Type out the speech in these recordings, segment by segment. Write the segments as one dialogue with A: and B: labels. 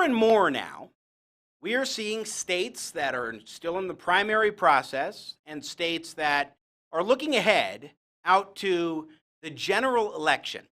A: and more now, we are seeing states that are still in the primary process and states that are looking ahead out to the general election.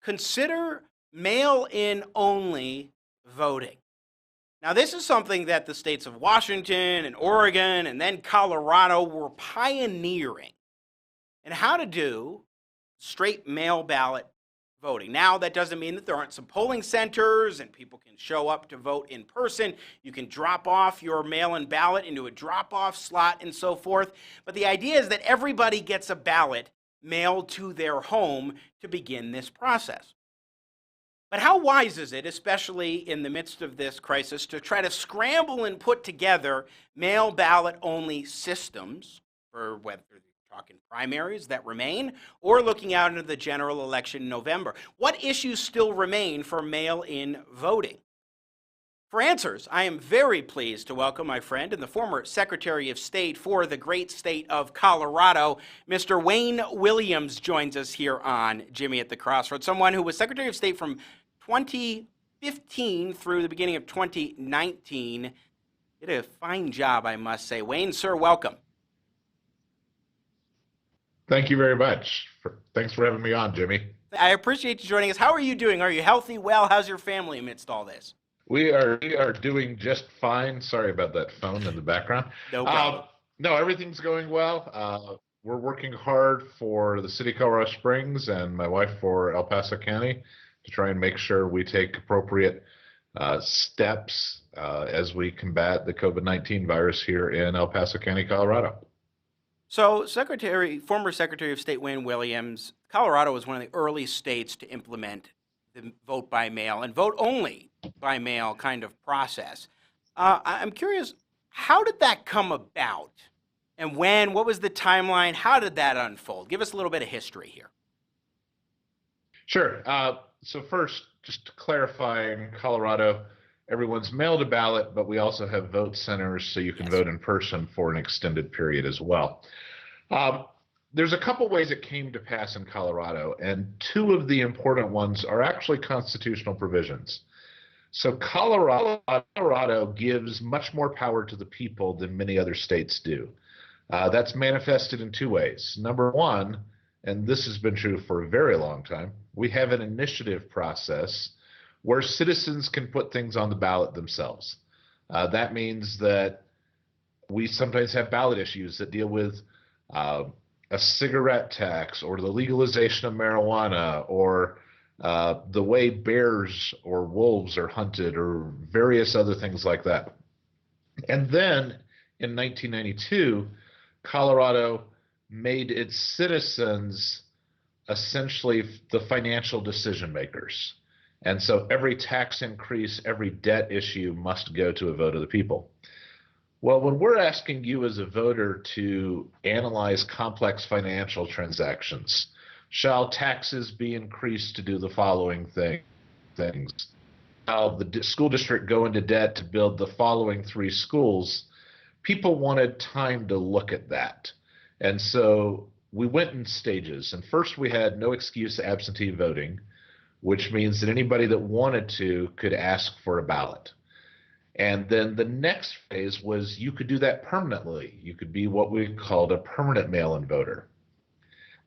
A: Consider mail-in only voting. Now, this is something that the states of Washington and Oregon and then Colorado were pioneering in how to do straight mail ballot voting. Now, that doesn't mean that there aren't some polling centers and people can show up to vote in person. You can drop off your mail-in ballot into a drop-off slot and so forth. But the idea is that everybody gets a ballot mailed to their home to begin this process. But how wise is it, especially in the midst of this crisis, to try to scramble and put together mail ballot only systems for whether you're talking primaries that remain or looking out into the general election in November? What issues still remain for mail-in voting? For answers, I am very pleased to welcome my friend and the former Secretary of State for the great state of Colorado, Mr. Wayne Williams joins us here on Jimmy at the Crossroads, someone who was Secretary of State from 2015 through the beginning of 2019. Did a fine job, I must say. Wayne, sir, welcome.
B: Thank you very much. Thanks for having me on, Jimmy.
A: I appreciate you joining us. How are you doing? Are you healthy, well? How's your family amidst all this?
B: We are doing just fine. Sorry about that phone in the background.
A: No problem.
B: No, everything's going well. We're working hard for the city of Colorado Springs and my wife for El Paso County to try and make sure we take appropriate steps as we combat the COVID-19 virus here in El Paso County, Colorado.
A: So, former Secretary of State Wayne Williams, Colorado was one of the early states to implement the vote by mail and vote only by mail kind of process. I'm curious, how did that come about? And when? What was the timeline? How did that unfold? Give us a little bit of history here.
B: Sure. So first, just to clarify, in Colorado, everyone's mailed a ballot, but we also have vote centers so you can vote in person for an extended period as well. There's a couple ways it came to pass in Colorado, and two of the important ones are actually constitutional provisions. So Colorado gives much more power to the people than many other states do. That's manifested in two ways. Number one, and this has been true for a very long time, we have an initiative process where citizens can put things on the ballot themselves. That means that we sometimes have ballot issues that deal with a cigarette tax or the legalization of marijuana or the way bears or wolves are hunted or various other things like that. And then in 1992, Colorado made its citizens essentially the financial decision makers. And so every tax increase, every debt issue must go to a vote of the people. Well, when we're asking you as a voter to analyze complex financial transactions, shall taxes be increased to do the following things? Shall the school district go into debt to build the following 3 schools? People wanted time to look at that. And so we went in stages. And first we had no excuse absentee voting, which means that anybody that wanted to could ask for a ballot. And then the next phase was you could do that permanently. You could be what we called a permanent mail-in voter.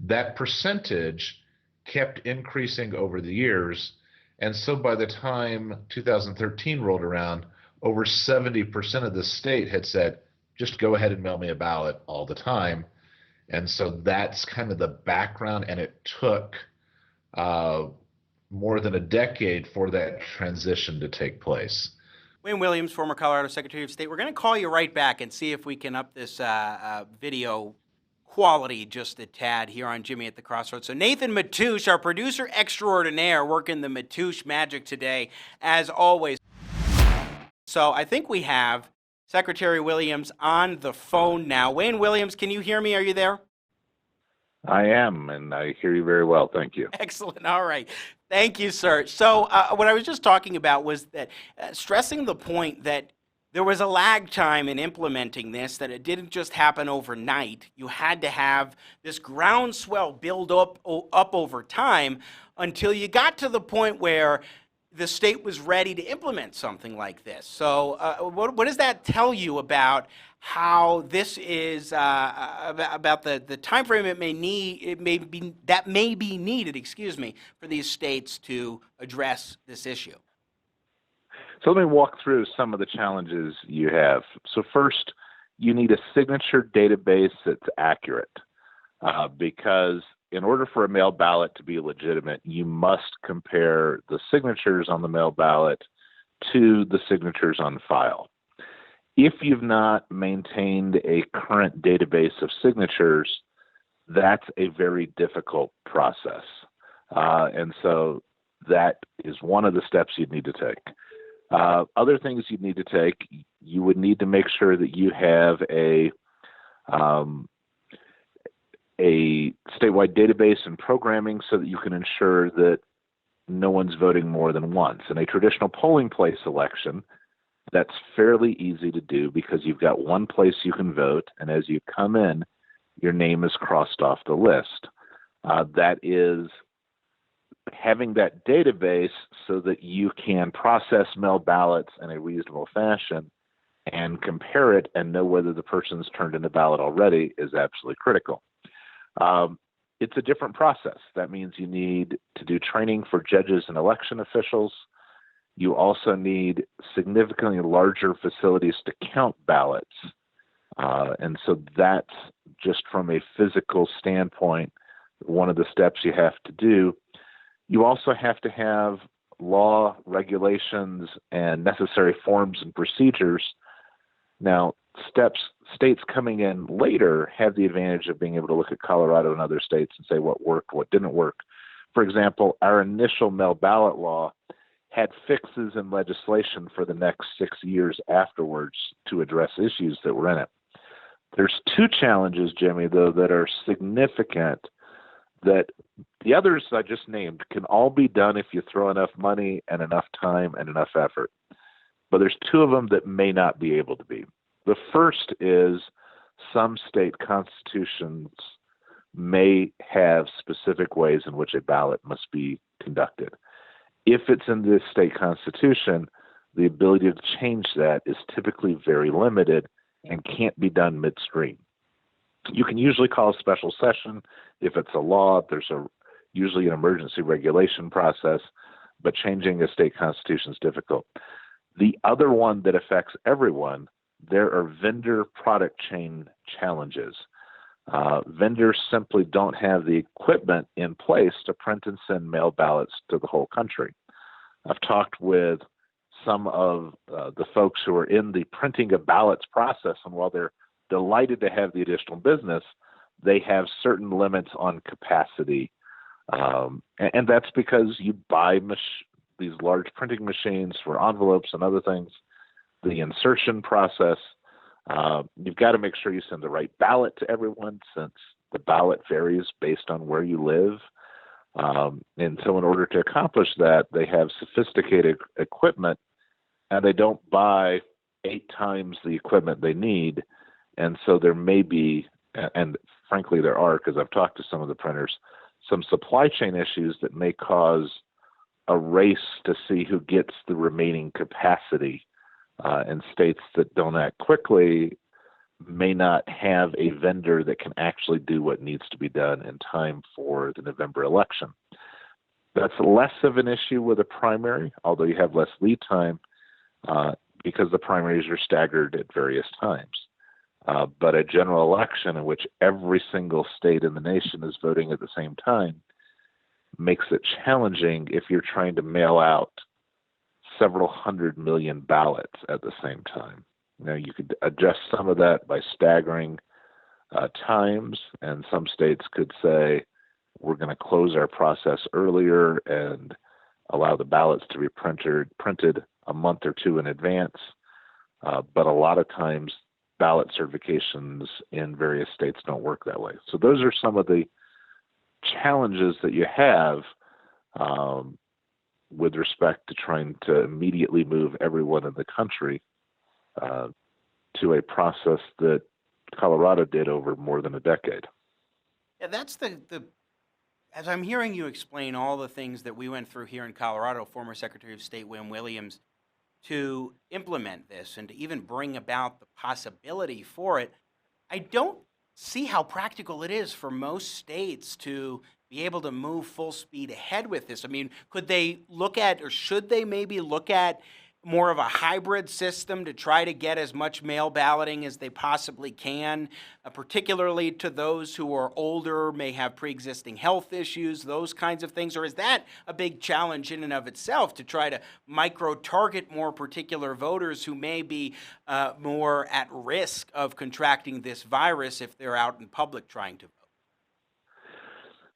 B: That percentage kept increasing over the years. And so by the time 2013 rolled around, over 70% of the state had said, just go ahead and mail me a ballot all the time. And so that's kind of the background, and it took more than a decade for that transition to take place.
A: Wayne Williams, former Colorado Secretary of State. We're going to call you right back and see if we can up this video quality just a tad here on Jimmy at the Crossroads. So Nathan Matoush, our producer extraordinaire, working the Matoush magic today, as always. So I think we have Secretary Williams on the phone now. Wayne Williams, can you hear me? Are you there?
C: I am, and I hear you very well. Thank you.
A: Excellent. All right. Thank you, sir. So what I was just talking about was that stressing the point that there was a lag time in implementing this, that it didn't just happen overnight. You had to have this groundswell build up over time until you got to the point where the state was ready to implement something like this. So what does that tell you about how this is about the time frame that may be needed, excuse me, for these states to address this issue?
C: So let me walk through some of the challenges you have. So first, you need a signature database that's accurate, because in order for a mail ballot to be legitimate, you must compare the signatures on the mail ballot to the signatures on file. If you've not maintained a current database of signatures, that's a very difficult process. And so that is one of the steps you'd need to take. Other things you'd need to take, you would need to make sure that you have a statewide database and programming so that you can ensure that no one's voting more than once. In a traditional polling place election, that's fairly easy to do because you've got one place you can vote, and as you come in, your name is crossed off the list. That is having that database so that you can process mail ballots in a reasonable fashion and compare it and know whether the person's turned in a ballot already is absolutely critical. It's a different process. That means you need to do training for judges and election officials. You also need significantly larger facilities to count ballots. And so that's just from a physical standpoint, one of the steps you have to do. You also have to have law, regulations, and necessary forms and procedures. Now, states coming in later have the advantage of being able to look at Colorado and other states and say what worked, what didn't work. For example, our initial mail ballot law had fixes in legislation for the next 6 years afterwards to address issues that were in it. There's two challenges, Jimmy, though, that are significant that the others I just named can all be done if you throw enough money and enough time and enough effort. But there's two of them that may not be able to be. The first is some state constitutions may have specific ways in which a ballot must be conducted. If it's in the state constitution, the ability to change that is typically very limited and can't be done midstream. You can usually call a special session if it's a law. There's usually an emergency regulation process, but changing a state constitution is difficult. The other one that affects everyone, there are vendor product chain challenges. Vendors simply don't have the equipment in place to print and send mail ballots to the whole country. I've talked with some of the folks who are in the printing of ballots process, and while they're delighted to have the additional business, they have certain limits on capacity. And that's because you buy these large printing machines for envelopes and other things. The insertion process, you've got to make sure you send the right ballot to everyone, since the ballot varies based on where you live. And so in order to accomplish that, they have sophisticated equipment, and they don't buy 8 times the equipment they need. And so there may be, and frankly there are, because I've talked to some of the printers, some supply chain issues that may cause a race to see who gets the remaining capacity. And states that don't act quickly may not have a vendor that can actually do what needs to be done in time for the November election. That's less of an issue with a primary, although you have less lead time because the primaries are staggered at various times. But a general election in which every single state in the nation is voting at the same time makes it challenging if you're trying to mail out several 100 million ballots at the same time. Now, you could adjust some of that by staggering times, and some states could say, we're going to close our process earlier and allow the ballots to be printed a month or two in advance. But a lot of times, ballot certifications in various states don't work that way. So those are some of the challenges that you have with respect to trying to immediately move everyone in the country to a process that Colorado did over more than a decade.
A: Yeah, that's As I'm hearing you explain all the things that we went through here in Colorado, former Secretary of State Wim Williams, to implement this and to even bring about the possibility for it, I don't see how practical it is for most states to be able to move full speed ahead with this. I mean, could they look at, or should they maybe look at more of a hybrid system to try to get as much mail balloting as they possibly can, particularly to those who are older, may have pre-existing health issues, those kinds of things? Or is that a big challenge in and of itself to try to micro-target more particular voters who may be more at risk of contracting this virus if they're out in public trying to vote?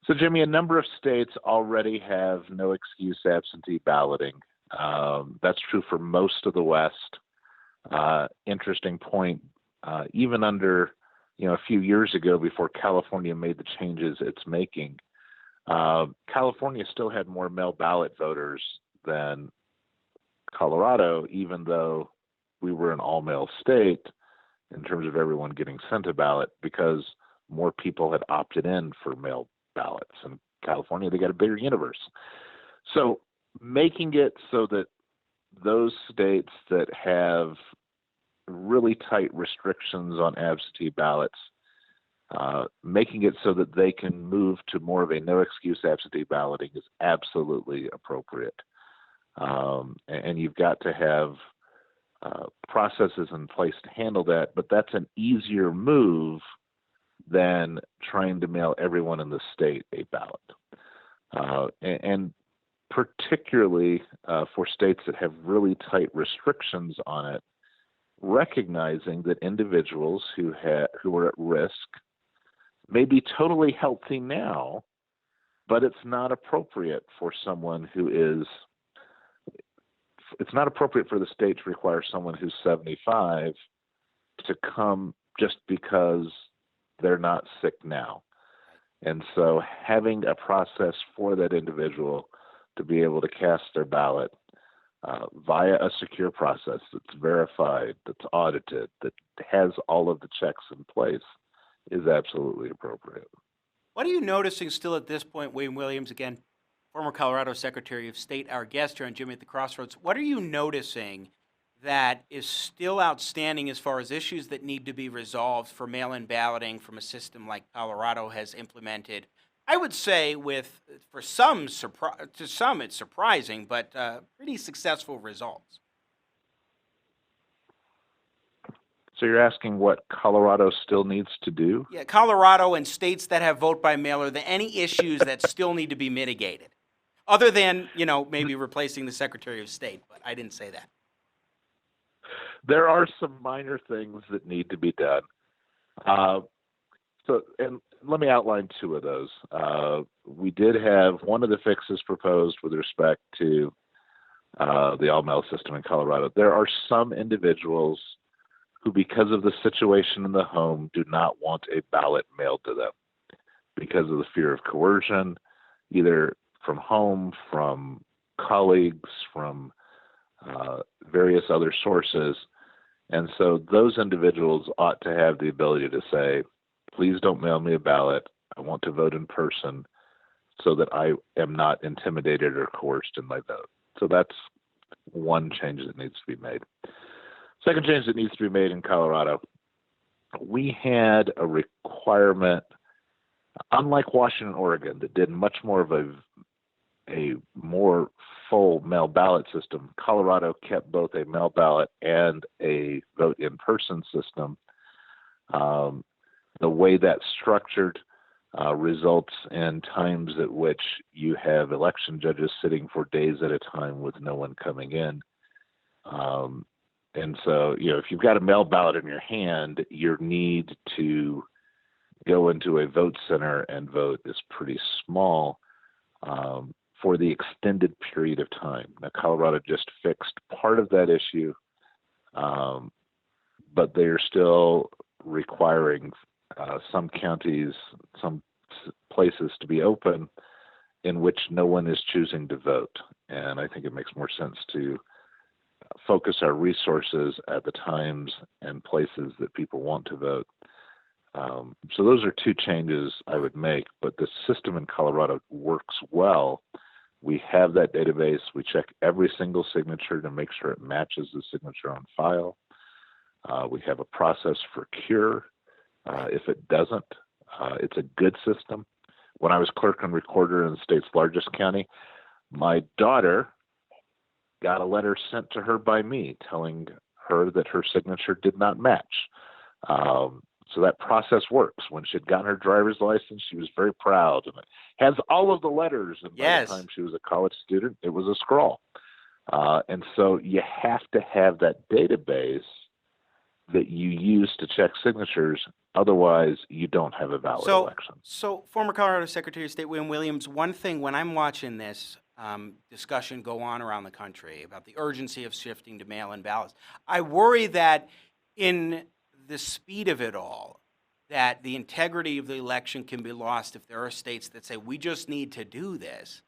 C: So, Jimmy, a number of states already have no excuse absentee balloting. That's true for most of the West. Interesting point. Even under, a few years ago, before California made the changes it's making, California still had more mail ballot voters than Colorado, even though we were an all-mail state in terms of everyone getting sent a ballot, because more people had opted in for mail ballots. In California, they got a bigger universe. So making it so that those states that have really tight restrictions on absentee ballots, making it so that they can move to more of a no excuse absentee balloting is absolutely appropriate. And you've got to have processes in place to handle that, but that's an easier move than trying to mail everyone in the state a ballot. And particularly for states that have really tight restrictions on it, recognizing that individuals who are at risk may be totally healthy now, but it's not appropriate for someone it's not appropriate for the state to require someone who's 75 to come just because they're not sick now. And so having a process for that individual to be able to cast their ballot via a secure process that's verified, that's audited, that has all of the checks in place is absolutely appropriate.
A: What are you noticing still at this point, Wayne Williams, again, former Colorado Secretary of State, our guest here on Jimmy at the Crossroads? What are you noticing that is still outstanding as far as issues that need to be resolved for mail-in balloting from a system like Colorado has implemented? I would say to some it's surprising, but pretty successful results.
C: So you're asking what Colorado still needs to do?
A: Yeah, Colorado and states that have vote by mail, are there any issues that still need to be mitigated? Other than, maybe replacing the Secretary of State, but I didn't say that.
C: There are some minor things that need to be done. And let me outline two of those. We did have one of the fixes proposed with respect to the all-mail system in Colorado. There are some individuals who, because of the situation in the home, do not want a ballot mailed to them because of the fear of coercion, either from home, from colleagues, from various other sources. And so those individuals ought to have the ability to say, please don't mail me a ballot. I want to vote in person so that I am not intimidated or coerced in my vote. So that's one change that needs to be made. Second change that needs to be made in Colorado, we had a requirement, unlike Washington and Oregon, that did much more of a more full mail ballot system. Colorado kept both a mail ballot and a vote in person system. The way that's structured results in times at which you have election judges sitting for days at a time with no one coming in. And so, if you've got a mail ballot in your hand, your need to go into a vote center and vote is pretty small for the extended period of time. Now, Colorado just fixed part of that issue, but they're still requiring some counties, some places to be open in which no one is choosing to vote. And I think it makes more sense to focus our resources at the times and places that people want to vote. So those are two changes I would make, but the system in Colorado works well. We have that database. We check every single signature to make sure it matches the signature on file. We have a process for cure. If it doesn't, it's a good system. When I was clerk and recorder in the state's largest county, my daughter got a letter sent to her by me telling her that her signature did not match. So that process works. When she had gotten her driver's license, she was very proud, and it has all of the letters. And by the time she was a college student, it was a scrawl. And so you have to have that database that you use to check signatures. Otherwise, you don't have a valid election.
A: So former Colorado Secretary of State William Williams, one thing when I'm watching this discussion go on around the country about the urgency of shifting to mail-in ballots, I worry that in the speed of it all, that the integrity of the election can be lost if there are states that say, we just need to do this.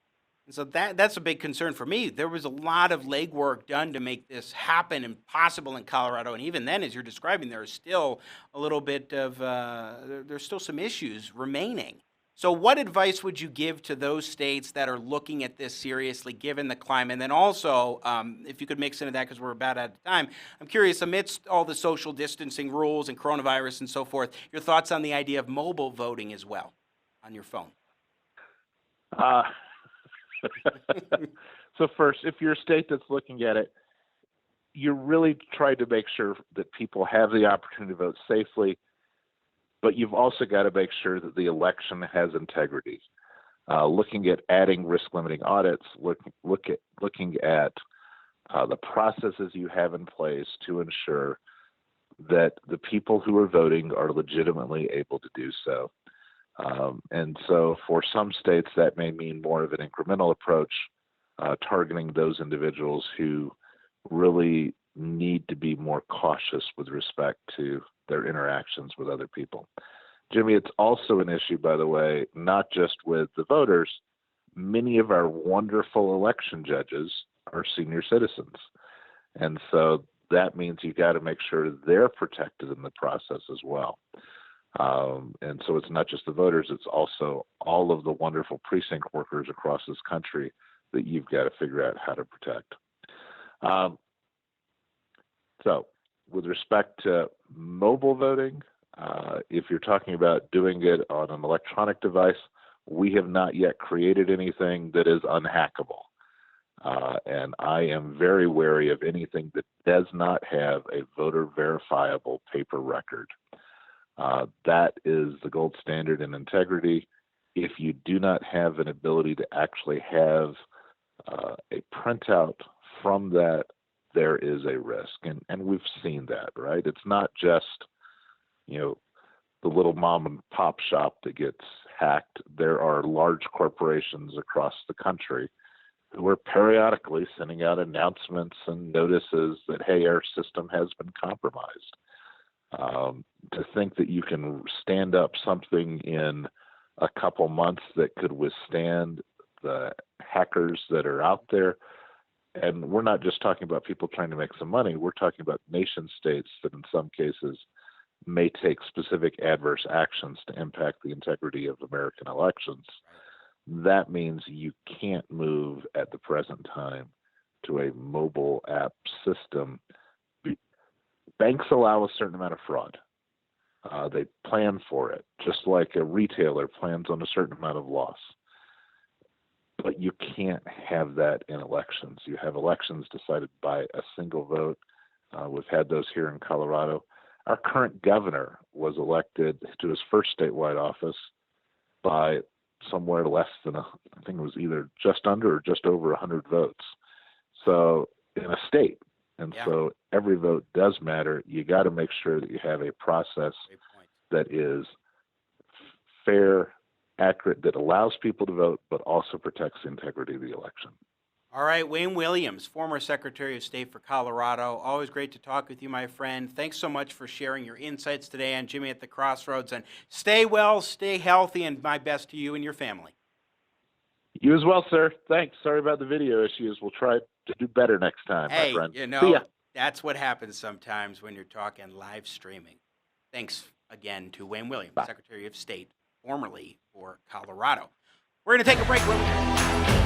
A: And so that's a big concern for me. There was a lot of legwork done to make this happen and possible in Colorado. And even then, as you're describing, there is still a little bit of, there's still some issues remaining. So what advice would you give to those states that are looking at this seriously, given the climate? And then also, if you could mix into that, because we're about out of time, I'm curious, amidst all the social distancing rules and coronavirus and so forth, your thoughts on the idea of mobile voting as well on your phone.
C: So first, if you're a state that's looking at it, you're really trying to make sure that people have the opportunity to vote safely, but you've also got to make sure that the election has integrity. Looking at adding risk-limiting audits, looking at the processes you have in place to ensure that the people who are voting are legitimately able to do so. And so for some states, that may mean more of an incremental approach, targeting those individuals who really need to be more cautious with respect to their interactions with other people. Jimmy, it's also an issue, by the way, not just with the voters. Many of our wonderful election judges are senior citizens. And so that means you got to make sure they're protected in the process as well. And so it's not just the voters, it's also all of the wonderful precinct workers across this country that you've got to figure out how to protect. So with respect to mobile voting, if you're talking about doing it on an electronic device, we have not yet created anything that is unhackable. And I am very wary of anything that does not have a voter verifiable paper record. That is the gold standard in integrity. If you do not have an ability to actually have a printout from that, there is a risk. And we've seen that, right? It's not just, the little mom and pop shop that gets hacked. There are large corporations across the country who are periodically sending out announcements and notices that, hey, our system has been compromised. To think that you can stand up something in a couple months that could withstand the hackers that are out there. And we're not just talking about people trying to make some money. We're talking about nation states that in some cases may take specific adverse actions to impact the integrity of American elections. That means you can't move at the present time to a mobile app system. Banks allow a certain amount of fraud. They plan for it, just like a retailer plans on a certain amount of loss. But you can't have that in elections. You have elections decided by a single vote. We've had those here in Colorado. Our current governor was elected to his first statewide office by somewhere less than, I think it was either just under or just over 100 votes. So in a state. And so every vote does matter. You got to make sure that you have a process that is fair, accurate, that allows people to vote, but also protects the integrity of the election.
A: All right, Wayne Williams, former Secretary of State for Colorado. Always great to talk with you, my friend. Thanks so much for sharing your insights today on Jimmy at the Crossroads. And stay well, stay healthy, and my best to you and your family.
C: You as well, sir. Thanks. Sorry about the video issues. We'll try to do better next time, my friend.
A: Hey,
C: See ya.
A: that's what happens sometimes when you're talking live streaming. Thanks again to Wayne Williams,
C: Bye.
A: Secretary of State, formerly for Colorado. We're going to take a break. When we